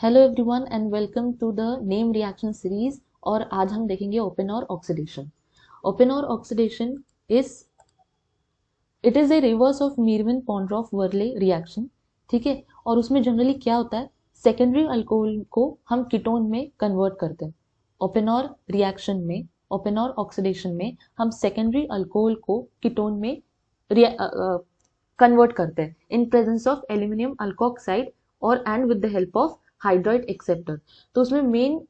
Hello everyone and welcome to the name reaction series. और आज हम देखेंगे Oppenauer oxidation. Oppenauer oxidation it is a reverse of Meerwein Ponndorf Verley reaction. ठीक है, और उसमें जनरली क्या होता है, सेकेंडरी अल्कोहल को हम कीटोन में कन्वर्ट करते हैं। ओपन और रिएक्शन में, ओपन और ऑक्सीडेशन में हम सेकेंडरी अल्कोहल को कीटोन में कन्वर्ट करते हैं in presence of aluminium alkoxide और and with the help of hydride acceptor. तो उसमें मेन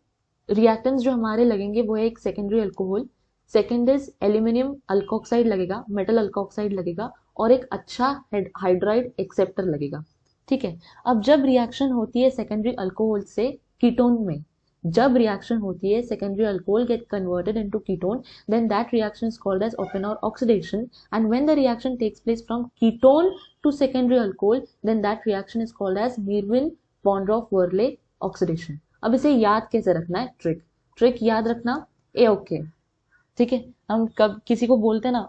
रिएक्टेंट्स जो हमारे लगेंगे वो है एक secondary alcohol, second is aluminium alkoxide लगेगा, मेटल अल्कोक्साइड लगेगा, और एक अच्छा हाइड्राइड एक्सेप्टर लगेगा। ठीक है, अब जब रिएक्शन होती है सेकेंडरी अल्कोहल से कीटोन में, जब रिएक्शन होती है secondary alcohol get converted into ketone, then that reaction is called as open or oxidation. And when the reaction takes place from ketone to secondary alcohol, then that reaction is called as Meerwin-Pondorf-Verley oxidation. अब इसे याद कैसे रखना है, trick याद रखना, ए okay. ठीक है, हम कब किसी को बोलते हैं ना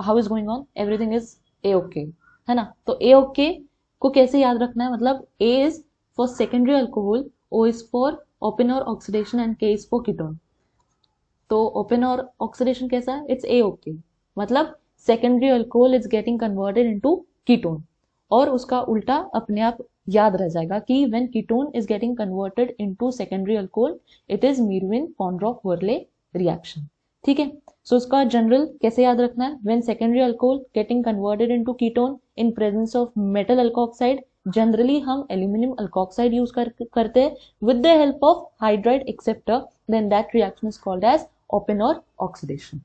how is going on, everything is a okay, है ना। तो ए ओके को कैसे याद रखना है, मतलब A is for secondary alcohol, O is for Oppenauer oxidation and K is for ketone. तो ओपन और ऑक्सीडेशन कैसा है, इट्स ए ओके, मतलब secondary alcohol is getting converted into ketone. और उसका उल्टा अपने आप याद रह जाएगा कि when ketone is getting converted into secondary alcohol it is Meerwein Ponndorf Verley reaction. ठीक है, सो उसका जनरल कैसे याद रखना है, when secondary alcohol getting converted into ketone in presence of metal alkoxide, generally हम एल्यूमिनियम अल्कोक्साइड यूज करते हैं with the help of hydride acceptor, then that reaction is called as open or oxidation.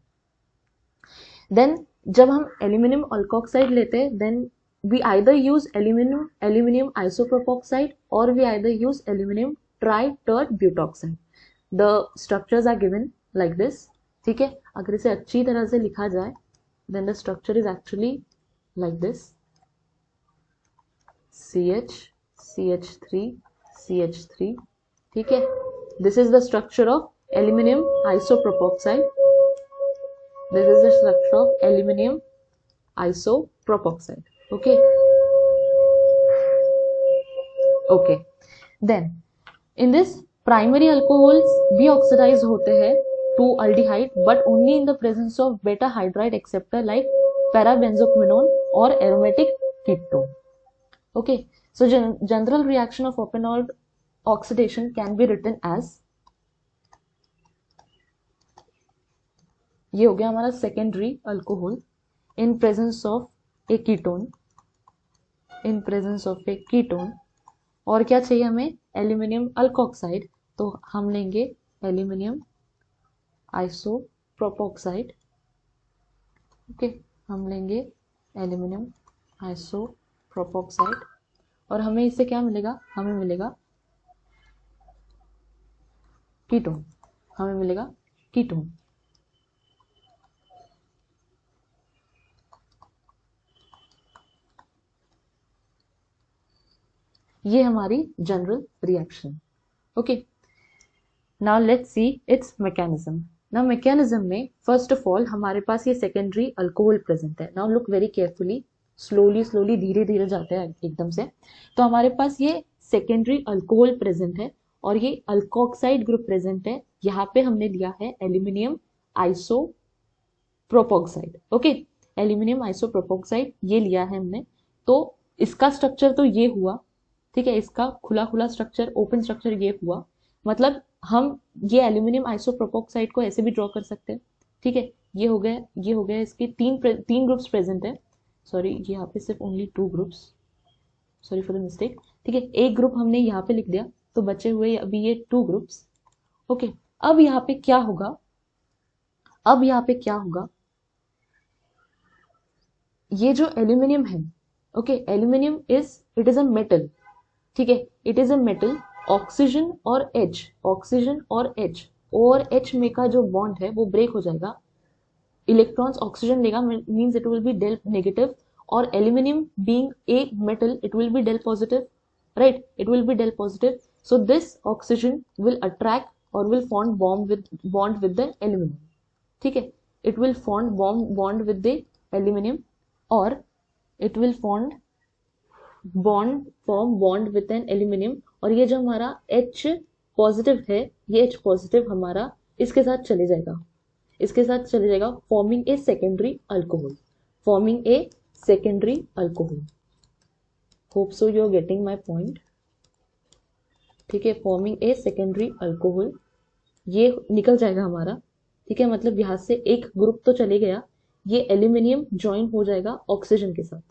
Then जब हम aluminium alkoxide लेते हैं, then we either use aluminum isopropoxide or we either use aluminum tritert butoxide. The structures are given like this. ठीक है, अगर इसे अच्छी तरह से लिखा जाए then the structure is actually like this: CH CH3 CH3. ठीक है, this is the structure of aluminum isopropoxide. This is the structure of aluminum isopropoxide. Okay. Okay. Then in this primary alcohols भी oxidize होते हैं to aldehyde, but only in the presence of beta hydride acceptor like parabenzoquinone or aromatic ketone. Okay. So general reaction of open or oxidation can be written as, ये हो गया हमारा secondary alcohol in presence of A ketone, in presence of A ketone, और क्या चाहिए हमें, aluminium alkoxide, तो हम लेंगे एल्यूमिनियम आइसोप्रोपोक्साइड। ओके, हम लेंगे एल्यूमिनियम आइसोप्रोपोक्साइड, और हमें इससे क्या मिलेगा, हमें मिलेगा कीटोन, हमें मिलेगा कीटोन। ये हमारी general reaction. Okay, now let's see it's mechanism. Now mechanism में फर्स्ट ऑफ ऑल हमारे पास ये सेकेंडरी अल्कोहल प्रेजेंट है। Now look very carefully, slowly धीरे धीरे जाते हैं एकदम से। तो हमारे पास ये सेकेंडरी अल्कोहल प्रेजेंट है और ये अल्कोक्साइड ग्रुप प्रेजेंट है। यहाँ पे हमने लिया है एल्यूमिनियम आइसोप्रोपोक्साइड। ओके, एल्यूमिनियम आइसोप्रोपोक्साइड ये लिया है हमने। तो इसका स्ट्रक्चर तो ये हुआ, ठीक है, इसका खुला स्ट्रक्चर, ओपन स्ट्रक्चर ये हुआ। मतलब हम ये एल्यूमिनियम आइसोप्रोपोक्साइड को ऐसे भी ड्रॉ कर सकते हैं। ठीक है, ये हो गया इसके तीन ग्रुप्स प्रेजेंट है। सॉरी, ये यहाँ पे सिर्फ only 2 groups, sorry for the mistake. ठीक है, एक ग्रुप हमने यहाँ पे लिख दिया, तो बचे हुए अभी ये 2 ग्रुप्स। ओके, अब यहाँ पे क्या होगा, ये जो एल्यूमिनियम है, okay, aluminium it is a metal. ठीक है, it is a metal. Oxygen और एच, और एच में का जो बॉन्ड है वो ब्रेक हो जाएगा, इलेक्ट्रॉन्स ऑक्सीजन लेगा, means it will be del negative, और aluminium being a metal it will be del positive, right, it will be del positive. So this oxygen will attract और will form bond with the aluminium. ठीक है, it will form bond with the aluminium, और it will form bond with an aluminum, और ये जो हमारा H positive है, ये H पॉजिटिव हमारा इसके साथ चले जाएगा, इसके साथ चले जाएगा, forming a secondary alcohol, forming a secondary alcohol. Hope so you are getting my point. ठीक है, फॉर्मिंग ए सेकेंडरी अल्कोहल, ये निकल जाएगा हमारा। ठीक है, मतलब यहां से एक ग्रुप तो चले गया, ये एल्यूमिनियम ज्वाइन हो जाएगा ऑक्सीजन के साथ।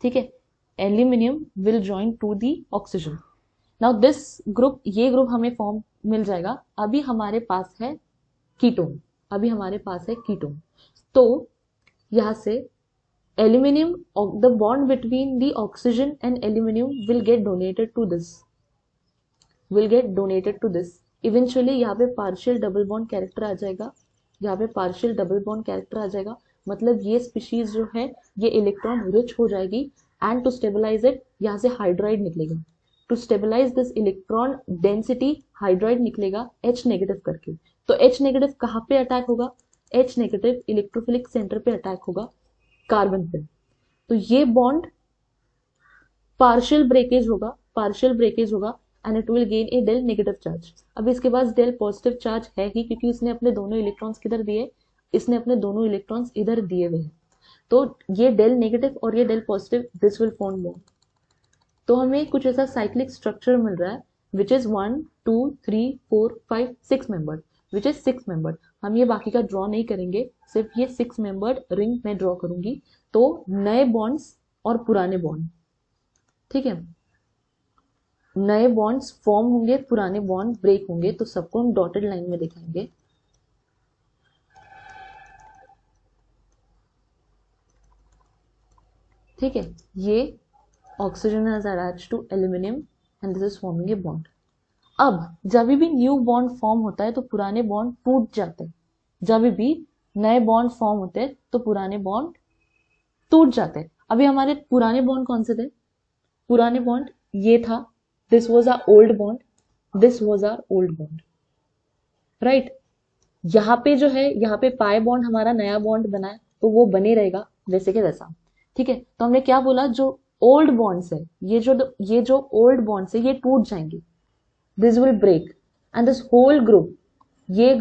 ठीक है, aluminium will join to the oxygen. Now this group, ये ग्रुप हमें फॉर्म मिल जाएगा। अभी हमारे पास है कीटोन, अभी हमारे पास है कीटोन। तो यहां से aluminium, the bond between the oxygen and aluminium will get donated to this, will get donated to this. Eventually यहाँ पे पार्शियल डबल बॉन्ड कैरेक्टर आ जाएगा, यहाँ पे पार्शियल डबल बॉन्ड कैरेक्टर आ जाएगा, मतलब ये स्पीशीज जो है ये इलेक्ट्रॉन रिच हो जाएगी। एंड टू स्टेबलाइज इट, यहाँ से हाइड्राइड निकलेगा। To stabilize this electron density, hydride निकलेगा H नेगेटिव करके। तो H नेगेटिव कहाँ पे अटैक होगा? H नेगेटिव इलेक्ट्रोफिलिक सेंटर पे अटैक होगा, कार्बन पे। तो ये बॉन्ड पार्शियल ब्रेकेज होगा, पार्शियल ब्रेकेज होगा, and it will gain a del negative charge. अब इसके पास डेल पॉजिटिव चार्ज है ही, क्योंकि इसने अपने दोनों इलेक्ट्रॉन्स किधर दिए, इसने अपने दोनों इलेक्ट्रॉन्स इधर दिए हुए हैं। तो ये डेल नेगेटिव और ये del positive, this will form bond. तो हमें कुछ ऐसा साइक्लिक स्ट्रक्चर मिल रहा है which is 1 2 3 4 5 6 membered, which is 6 membered. हम ये बाकी का ड्रॉ नहीं करेंगे, सिर्फ ये 6 मेंबर्ड रिंग में ड्रॉ करूंगी। तो नए बॉन्ड्स और पुराने बॉन्ड, ठीक है, नए बॉन्ड्स फॉर्म होंगे, पुराने बॉन्ड ब्रेक होंगे। तो सबको हम डॉटेड लाइन में दिखाएंगे। ठीक है, ये oxygen has attached to aluminium and this is forming a bond. अब जब भी न्यू बॉन्ड फॉर्म होता है तो पुराने बॉन्ड टूट जाते हैं। जब भी नए बॉन्ड फॉर्म होते हैं तो पुराने बॉन्ड टूट जाते हैं। अभी हमारे पुराने बॉन्ड कौन से थे? पुराने बॉन्ड ये था, this was our old bond, this was our old bond, right. यहाँ पे जो है, यहाँ पे पाई बॉन्ड हमारा नया बॉन्ड बना है, तो वो बने रहेगा वैसे के वैसा। ठीक है, तो हमने क्या बोला, जो ओल्ड बॉन्ड्स है, ये जो ओल्ड बॉन्ड्स है ये टूट जाएंगे, this will break and this whole group, ये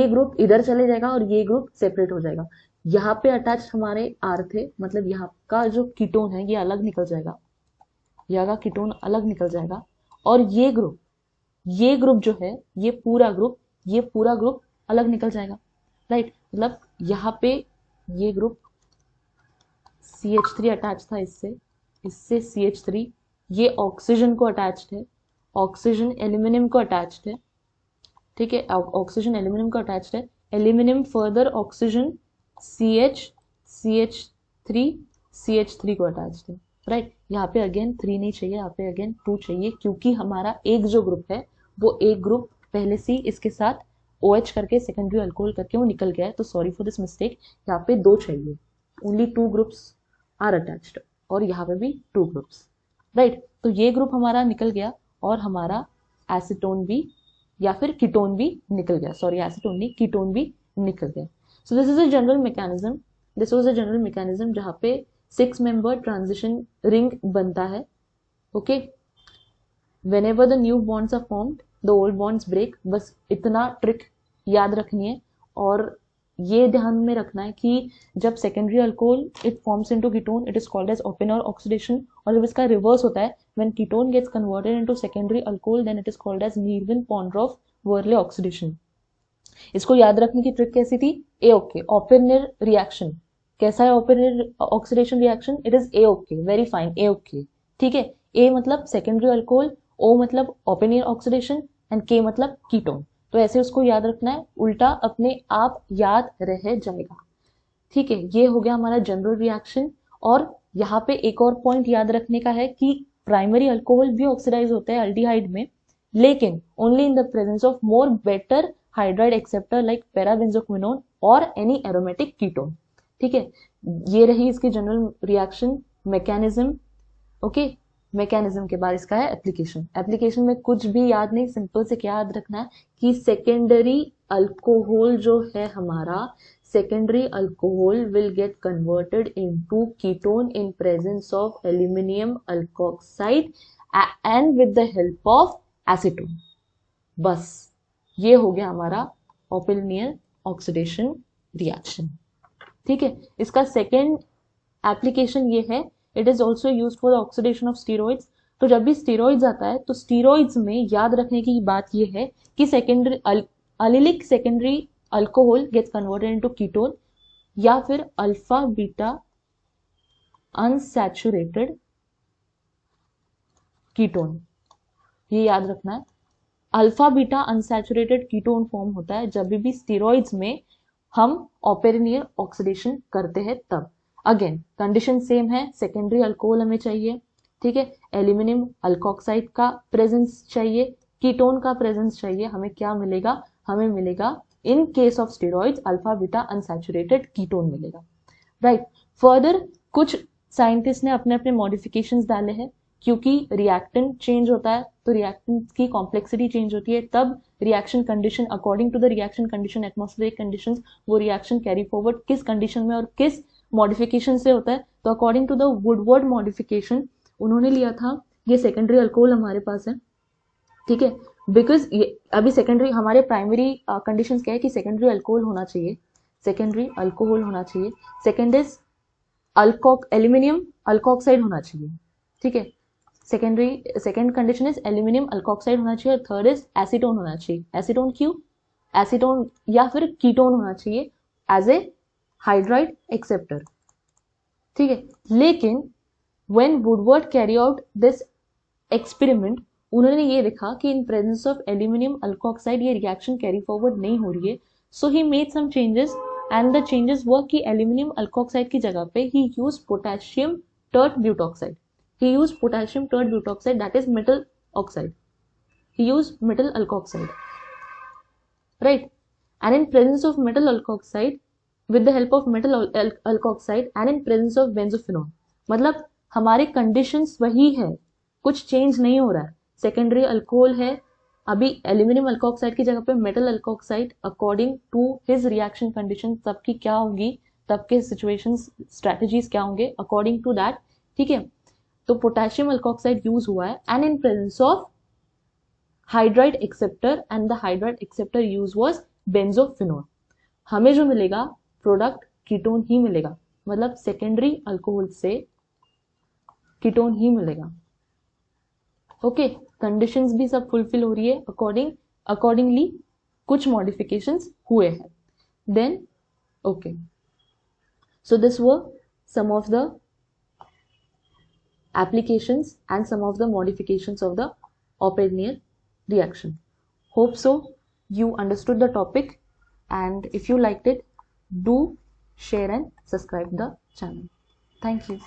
ग्रुप इधर चले जाएगा और ये ग्रुप सेपरेट हो जाएगा। यहाँ पे अटैच हमारे आर थे, मतलब यहाँ का जो कीटोन है ये अलग निकल जाएगा, यहाँ का कीटोन अलग निकल जाएगा। और ये ग्रुप जो है, ये पूरा ग्रुप अलग निकल जाएगा, राइट। मतलब यहाँ पे ये ग्रुप CH3 अटैच था इससे CH3, ये ऑक्सीजन को अटैच्ड है, ऑक्सीजन एल्यूमिनियम को अटैच्ड है। ठीक है, ऑक्सीजन एल्यूमिनियम को अटैच्ड है, एल्यूमिनियम फर्दर ऑक्सीजन CH3 को अटैच्ड है, राइट। यहाँ पे अगेन 3 नहीं चाहिए, यहाँ पे अगेन 2 चाहिए, क्योंकि हमारा एक जो ग्रुप है वो एक ग्रुप पहले से इसके साथ OH करके सेकेंडरी अल्कोहल करके वो निकल गया है। तो सॉरी फॉर दिस मिस्टेक, यहाँ पे 2 चाहिए, ओनली 2 ग्रुप्स आर अटैच्ड, और यहाँ पे भी 2 ग्रुप्स, राइट। तो ये ग्रुप हमारा निकल गया और हमारा एसीटोन भी या फिर कीटोन भी निकल गया, सॉरी एसीटोन नहीं, कीटोन भी निकल गया। So this is a general mechanism, this was a general mechanism जहाँ पे 6 मेंबर ट्रांजिशन रिंग बनता है। Okay, whenever the new bonds are formed the old bonds break, बस इतना ट्रिक याद रखनी है। और ये ध्यान में रखना है कि जब secondary alcohol it forms into ketone, it is called as Oppenauer oxidation. और जब इसका रिवर्स होता है, when ketone gets converted into secondary alcohol, then it is called as Meerwein Ponndorf Verley oxidation. इसको याद रखने की ट्रिक कैसी थी? AOK, Oppenauer reaction. कैसा है Oppenauer oxidation reaction? It is AOK, very fine, AOK। ठीक है, A मतलब सेकेंडरी अल्कोहल, O मतलब Oppenauer oxidation, and K मतलब कीटोन। तो ऐसे उसको याद रखना है, उल्टा अपने आप याद रह जाएगा। ठीक है, ये हो गया हमारा जनरल रिएक्शन। और यहाँ पे एक और पॉइंट याद रखने का है कि प्राइमरी अल्कोहल भी ऑक्सीडाइज होता है अल्डिहाइड में, लेकिन only in the presence of more better hydride acceptor like parabenzoquinone और एनी एरोमेटिक कीटोन। ठीक है, ये रही इसकी general reaction mechanism. Okay, mechanism के बाद इसका है एप्लीकेशन। एप्लीकेशन में कुछ भी याद नहीं, सिंपल से क्या याद रखना है कि सेकेंडरी अल्कोहल जो है हमारा, secondary alcohol will get converted into ketone in presence of aluminium alkoxide and with the help of acetone. बस ये हो गया हमारा ऑपेलिनियर ऑक्सीडेशन रिएक्शन। ठीक है, इसका सेकेंड एप्लीकेशन ये है, it is also use for oxidation of steroids. तो जब भी स्टीरॉइड्स आता है तो स्टीरॉइड्स में याद रखने की बात ये है कि secondary allylic secondary alcohol gets converted into ketone या फिर अल्फा बीटा अनसैचुरेटेड कीटोन, ये याद रखना है। Alpha beta unsaturated ketone form होता है जब भी स्टीरॉइड्स में हम ऑपेलिनियर ऑक्सीडेशन करते हैं तब। अगेन कंडीशन सेम है, सेकेंडरी अल्कोहल हमें चाहिए, ठीक है, एल्यूमिनियम अल्कोक्साइड का प्रेजेंस चाहिए, कीटोन का प्रेजेंस चाहिए। हमें क्या मिलेगा, हमें मिलेगा in case of steroids alpha beta unsaturated ketone मिलेगा, राइट। फर्दर कुछ साइंटिस्ट ने अपने अपने मॉडिफिकेशंस डाले हैं, क्योंकि रिएक्टेंट चेंज होता है तो रिएक्टेंट की कॉम्प्लेक्सिटी चेंज होती है, तब reaction condition according to the reaction condition atmospheric conditions वो रिएक्शन कैरी फॉरवर्ड किस कंडीशन में और किस मॉडिफिकेशन से होता है। तो according to the Woodward modification उन्होंने लिया था, ये सेकेंडरी अल्कोहल हमारे पास है, ठीक है, बिकॉज ये अभी सेकेंडरी हमारे प्राइमरी कंडीशंस क्या है कि सेकेंडरी अल्कोहल होना चाहिए, सेकेंडरी अल्कोहल होना चाहिए, सेकेंड इज एल्यूमिनियम अल्कोक्साइड होना चाहिए, ठीक है, second condition is aluminium alkoxide होना चाहिए, और थर्ड इज एसीटोन होना चाहिए। एसीटोन क्यों, एसीटोन या फिर कीटोन होना चाहिए एज ए हाइड्राइड एक्सेप्टर, ठीक है। लेकिन when Woodward carry out this experiment, उन्होंने ये देखा कि in presence of aluminium alkoxide ये रिएक्शन कैरी फॉरवर्ड नहीं हो रही है, so he made some changes and the changes were कि एल्यूमिनियम अल्कोक्साइड की जगह पे he use potassium tert butoxide, he used potassium tert butoxide, that is metal oxide, he used metal alkoxide, right, and in presence of metal alkoxide with the help of metal alkoxide and in presence of benzophenone, मतलब हमारे conditions वही है, कुछ change नहीं हो रहा है, secondary alcohol है, अभी एल्यूमिनियम अल्कोक्साइड की जगह पे metal alkoxide, according to his reaction condition तब की क्या होगी, तब के सिचुएशंस स्ट्रेटजीज क्या होंगे अकॉर्डिंग टू दैट, ठीक है। तो पोटेशियम अल्कोक्साइड यूज हुआ है and in presence of hydride acceptor and the hydride acceptor use was benzophenone. हमें जो मिलेगा प्रोडक्ट कीटोन ही मिलेगा, मतलब सेकेंडरी अल्कोहल से कीटोन ही मिलेगा, ओके। कंडीशंस भी सब फुलफिल हो रही है, अकॉर्डिंगली कुछ मॉडिफिकेशंस हुए हैं, then okay. So this were some of the applications and some of the modifications of the Oppenheimer reaction. Hope so you understood the topic, and if you liked it, do share and subscribe the channel. Thank you.